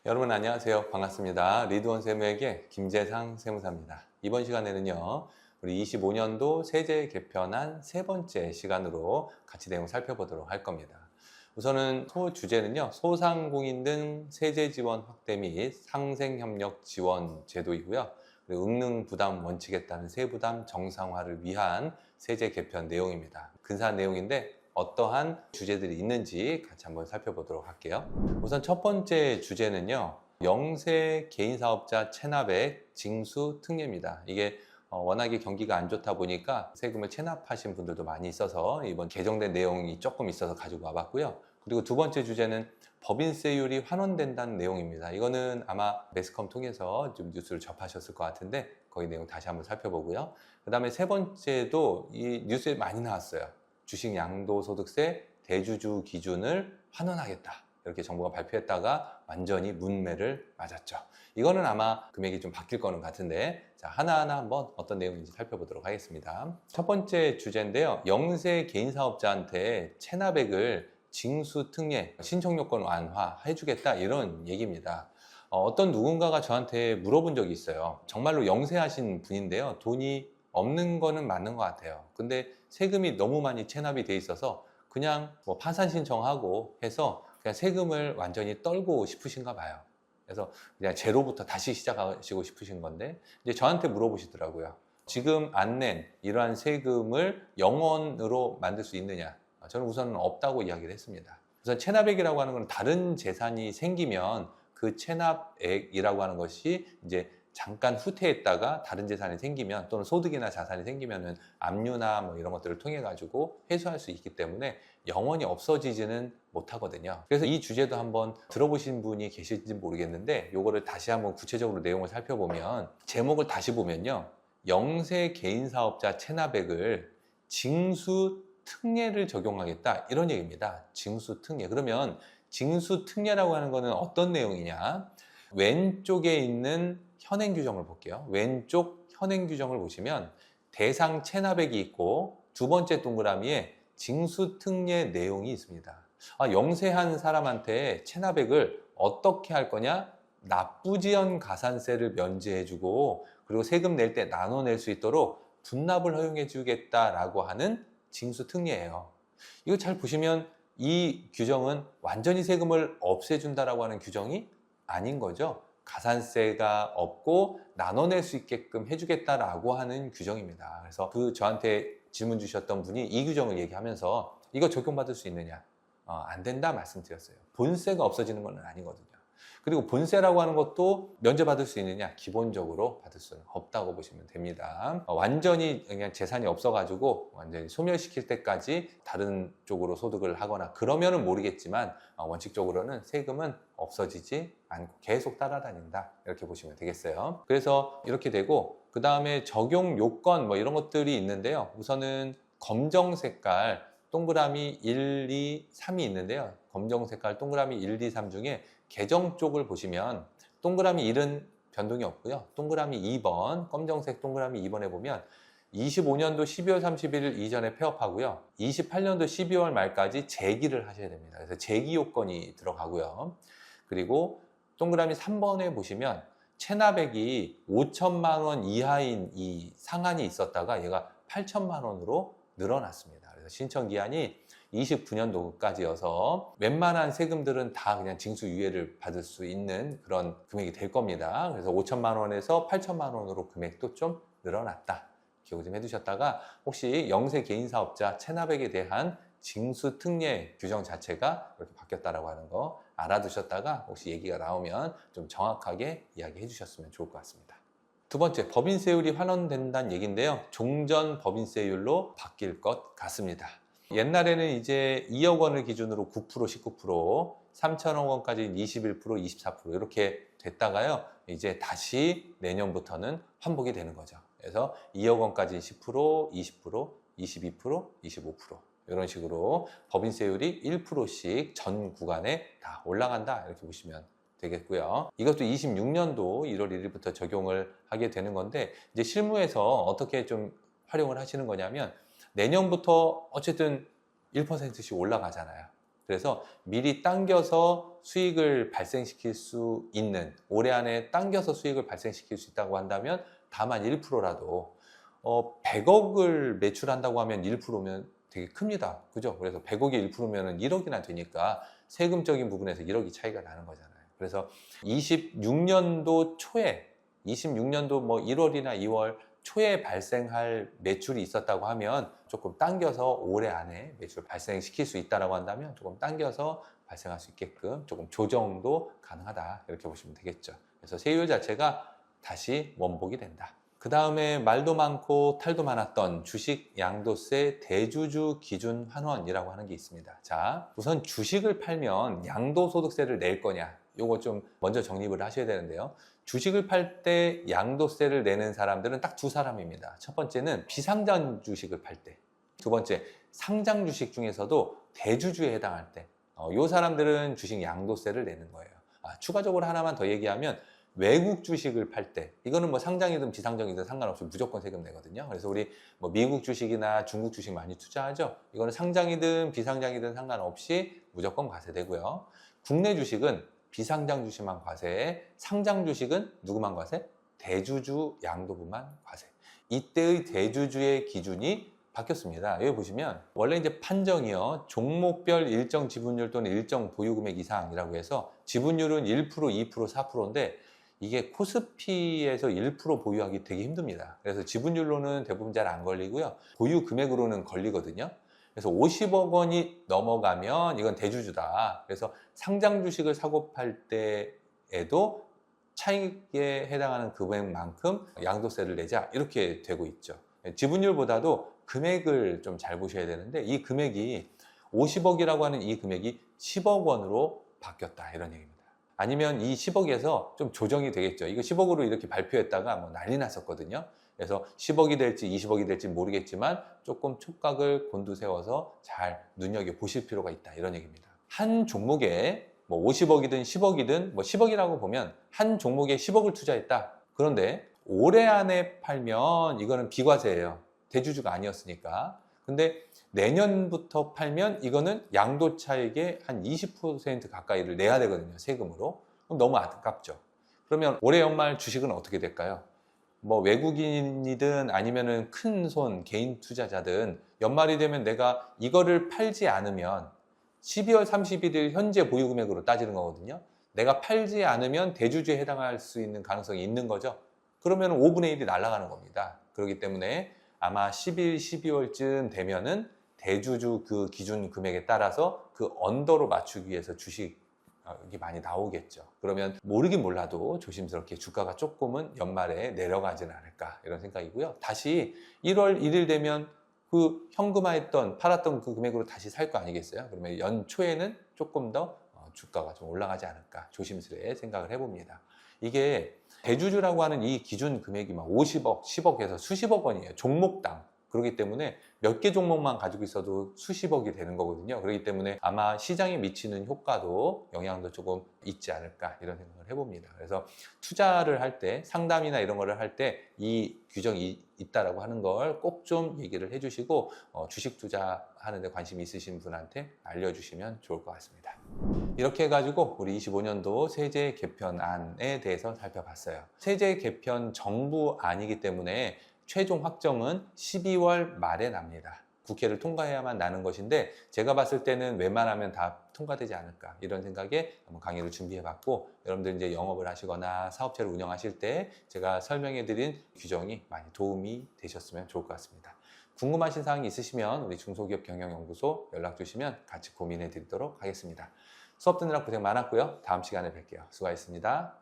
여러분 안녕하세요. 반갑습니다. 리드원 세무에게 김재상 세무사입니다. 이번 시간에는요, 우리 25년도 세제 개편안 세 번째 시간으로 같이 내용 살펴보도록 할 겁니다. 우선은 주제는요, 소상공인 등 세제 지원 확대 및 상생협력 지원 제도이고요. 그리고 응능 부담 원칙에 따른 세부담 정상화를 위한 세제 개편 내용입니다. 근사한 내용인데 어떠한 주제들이 있는지 같이 한번 살펴보도록 할게요. 우선 첫 번째 주제는요, 영세 개인사업자 체납액 징수 특례입니다. 이게 워낙에 경기가 안 좋다 보니까 세금을 체납하신 분들도 많이 있어서 이번 개정된 내용이 조금 있어서 가지고 와봤고요. 그리고 두 번째 주제는 법인세율이 환원된다는 내용입니다. 이거는 아마 매스컴 통해서 좀 뉴스를 접하셨을 것 같은데 거기 내용 다시 한번 살펴보고요. 그 다음에 세 번째도 이 뉴스에 많이 나왔어요. 주식 양도소득세 대주주 기준을 환원하겠다. 이렇게 정부가 발표했다가 완전히 문매를 맞았죠. 이거는 아마 금액이 좀 바뀔 거는 같은데, 자, 하나하나 한번 어떤 내용인지 살펴보도록 하겠습니다. 첫 번째 주제인데요. 영세 개인사업자한테 체납액을 징수 특례, 신청 요건 완화 해주겠다, 이런 얘기입니다. 어떤 누군가가 저한테 물어본 적이 있어요. 정말로 영세하신 분인데요. 돈이 없는 거는 맞는 것 같아요. 근데 세금이 너무 많이 체납이 돼 있어서 그냥 뭐 파산 신청하고 해서 그냥 세금을 완전히 떨고 싶으신가 봐요. 그래서 그냥 제로부터 다시 시작하시고 싶으신 건데, 이제 저한테 물어보시더라고요. 지금 안 낸 이러한 세금을 0원으로 만들 수 있느냐? 저는 우선은 없다고 이야기를 했습니다. 우선 체납액이라고 하는 건 다른 재산이 생기면 그 체납액이라고 하는 것이 이제 잠깐 후퇴했다가 다른 재산이 생기면, 또는 소득이나 자산이 생기면은 압류나 뭐 이런 것들을 통해 가지고 회수할 수 있기 때문에 영원히 없어지지는 못하거든요. 그래서 이 주제도 한번 들어보신 분이 계실지 모르겠는데, 요거를 다시 한번 구체적으로 내용을 살펴보면, 제목을 다시 보면요, 영세 개인사업자 체납액을 징수 특례를 적용하겠다, 이런 얘기입니다. 징수 특례. 그러면 징수 특례라고 하는 거는 어떤 내용이냐? 왼쪽에 있는 현행 규정을 볼게요. 왼쪽 현행 규정을 보시면 대상 체납액이 있고 두 번째 동그라미에 징수 특례 내용이 있습니다. 영세한 사람한테 체납액을 어떻게 할 거냐? 납부지연 가산세를 면제해주고, 그리고 세금 낼 때 나눠낼 수 있도록 분납을 허용해주겠다라고 하는 징수 특례예요. 이거 잘 보시면 이 규정은 완전히 세금을 없애준다라고 하는 규정이 아닌 거죠. 가산세가 없고 나눠낼 수 있게끔 해주겠다라고 하는 규정입니다. 그래서 저한테 질문 주셨던 분이 이 규정을 얘기하면서 이거 적용받을 수 있느냐? 안 된다 말씀드렸어요. 본세가 없어지는 건 아니거든요. 그리고 본세라고 하는 것도 면제받을 수 있느냐? 기본적으로 받을 수는 없다고 보시면 됩니다. 완전히 그냥 재산이 없어가지고 완전히 소멸시킬 때까지 다른 쪽으로 소득을 하거나 그러면은 모르겠지만, 원칙적으로는 세금은 없어지지 않고 계속 따라다닌다, 이렇게 보시면 되겠어요. 그래서 이렇게 되고, 그 다음에 적용 요건 뭐 이런 것들이 있는데요. 우선은 검정 색깔 동그라미 1, 2, 3이 있는데요. 검정 색깔 동그라미 1, 2, 3 중에 개정 쪽을 보시면 동그라미 1은 변동이 없고요. 동그라미 2번, 검정색 동그라미 2번에 보면 25년도 12월 31일 이전에 폐업하고요. 28년도 12월 말까지 재기를 하셔야 됩니다. 그래서 재기 요건이 들어가고요. 그리고 동그라미 3번에 보시면 체납액이 5천만 원 이하인 이 상한이 있었다가 얘가 8천만 원으로 늘어났습니다. 그래서 신청 기한이 29년도까지여서 웬만한 세금들은 다 그냥 징수유예를 받을 수 있는 그런 금액이 될 겁니다. 그래서 5천만 원에서 8천만 원으로 금액도 좀 늘어났다, 기억 좀 해두셨다가, 혹시 영세 개인사업자 체납액에 대한 징수 특례 규정 자체가 이렇게 바뀌었다라고 하는 거 알아두셨다가 혹시 얘기가 나오면 좀 정확하게 이야기해 주셨으면 좋을 것 같습니다. 두 번째, 법인세율이 환원된다는 얘기인데요. 종전 법인세율로 바뀔 것 같습니다. 옛날에는 이제 2억 원을 기준으로 9%, 19%, 3천억 원까지 21%, 24% 이렇게 됐다가요, 이제 다시 내년부터는 환복이 되는 거죠. 그래서 2억 원까지 10%, 20%, 22%, 25% 이런 식으로 법인세율이 1%씩 전 구간에 다 올라간다, 이렇게 보시면 되겠고요. 이것도 26년도 1월 1일부터 적용을 하게 되는 건데, 이제 실무에서 어떻게 좀 활용을 하시는 거냐면, 내년부터 어쨌든 1%씩 올라가잖아요. 그래서 미리 당겨서 수익을 발생시킬 수 있는, 올해 안에 당겨서 수익을 발생시킬 수 있다고 한다면 다만 1%라도 100억을 매출한다고 하면 1%면 되게 큽니다. 그죠? 그래서 100억이 1%면 1억이나 되니까 세금적인 부분에서 1억이 차이가 나는 거잖아요. 그래서 26년도 초에, 26년도 뭐 1월이나 2월 초에 발생할 매출이 있었다고 하면 조금 당겨서 올해 안에 매출 발생시킬 수 있다고 한다면 조금 당겨서 발생할 수 있게끔 조금 조정도 가능하다, 이렇게 보시면 되겠죠. 그래서 세율 자체가 다시 원복이 된다. 그 다음에 말도 많고 탈도 많았던 주식 양도세 대주주 기준 환원이라고 하는 게 있습니다. 자, 우선 주식을 팔면 양도소득세를 낼 거냐, 요거 좀 먼저 정립을 하셔야 되는데요. 주식을 팔 때 양도세를 내는 사람들은 딱 두 사람입니다. 첫 번째는 비상장 주식을 팔 때, 두 번째 상장 주식 중에서도 대주주에 해당할 때, 이 사람들은 주식 양도세를 내는 거예요. 추가적으로 하나만 더 얘기하면 외국 주식을 팔 때, 이거는 뭐 상장이든 비상장이든 상관없이 무조건 세금 내거든요. 그래서 우리 뭐 미국 주식이나 중국 주식 많이 투자하죠. 이거는 상장이든 비상장이든 상관없이 무조건 과세되고요. 국내 주식은 비상장 주식만 과세, 상장 주식은 누구만 과세? 대주주 양도부만 과세. 이때의 대주주의 기준이 바뀌었습니다. 여기 보시면 원래 이제 판정이요, 종목별 일정 지분율 또는 일정 보유금액 이상이라고 해서 지분율은 1%, 2%, 4%인데 이게 코스피에서 1% 보유하기 되게 힘듭니다. 그래서 지분율로는 대부분 잘 안 걸리고요, 보유 금액으로는 걸리거든요. 그래서 50억 원이 넘어가면 이건 대주주다. 그래서 상장 주식을 사고 팔 때에도 차익에 해당하는 금액만큼 양도세를 내자, 이렇게 되고 있죠. 지분율보다도 금액을 좀 잘 보셔야 되는데, 이 금액이 50억이라고 하는 이 금액이 10억 원으로 바뀌었다, 이런 얘기입니다. 아니면 이 10억에서 좀 조정이 되겠죠. 이거 10억으로 이렇게 발표했다가 뭐 난리 났었거든요. 그래서 10억이 될지 20억이 될지 모르겠지만 조금 촉각을 곤두세워서 잘 눈여겨보실 필요가 있다, 이런 얘기입니다. 한 종목에 뭐 50억이든 10억이든 뭐 10억이라고 보면 한 종목에 10억을 투자했다. 그런데 올해 안에 팔면 이거는 비과세예요. 대주주가 아니었으니까. 근데 내년부터 팔면 이거는 양도차익의 한 20% 가까이를 내야 되거든요, 세금으로. 그럼 너무 아깝죠. 그러면 올해 연말 주식은 어떻게 될까요? 뭐 외국인이든 아니면은 큰 손 개인 투자자든 연말이 되면 내가 이거를 팔지 않으면 12월 31일 현재 보유 금액으로 따지는 거거든요. 내가 팔지 않으면 대주주에 해당할 수 있는 가능성이 있는 거죠. 그러면 5분의 1이 날아가는 겁니다. 그렇기 때문에 아마 11, 12월쯤 되면은 대주주 그 기준 금액에 따라서 그 언더로 맞추기 위해서 주식이 많이 나오겠죠. 그러면 모르긴 몰라도 조심스럽게 주가가 조금은 연말에 내려가지는 않을까, 이런 생각이고요. 다시 1월 1일 되면 그 현금화했던, 팔았던 그 금액으로 다시 살 거 아니겠어요? 그러면 연초에는 조금 더 주가가 좀 올라가지 않을까, 조심스레 생각을 해봅니다. 이게 대주주라고 하는 이 기준 금액이 막 50억, 10억에서 수십억 원이에요, 종목당. 그렇기 때문에 몇 개 종목만 가지고 있어도 수십억이 되는 거거든요. 그렇기 때문에 아마 시장에 미치는 효과도, 영향도 조금 있지 않을까, 이런 생각을 해봅니다. 그래서 투자를 할 때, 상담이나 이런 거를 할 때 이 규정이 있다라고 하는 걸 꼭 좀 얘기를 해주시고, 주식 투자하는 데 관심이 있으신 분한테 알려주시면 좋을 것 같습니다. 이렇게 해가지고 우리 25년도 세제 개편안에 대해서 살펴봤어요. 세제 개편 정부안이기 때문에 최종 확정은 12월 말에 납니다. 국회를 통과해야만 나는 것인데, 제가 봤을 때는 웬만하면 다 통과되지 않을까, 이런 생각에 한번 강의를 준비해봤고, 여러분들 이제 영업을 하시거나 사업체를 운영하실 때 제가 설명해드린 규정이 많이 도움이 되셨으면 좋을 것 같습니다. 궁금하신 사항이 있으시면 우리 중소기업경영연구소 연락 주시면 같이 고민해 드리도록 하겠습니다. 수업 듣느라 고생 많았고요. 다음 시간에 뵐게요. 수고하셨습니다.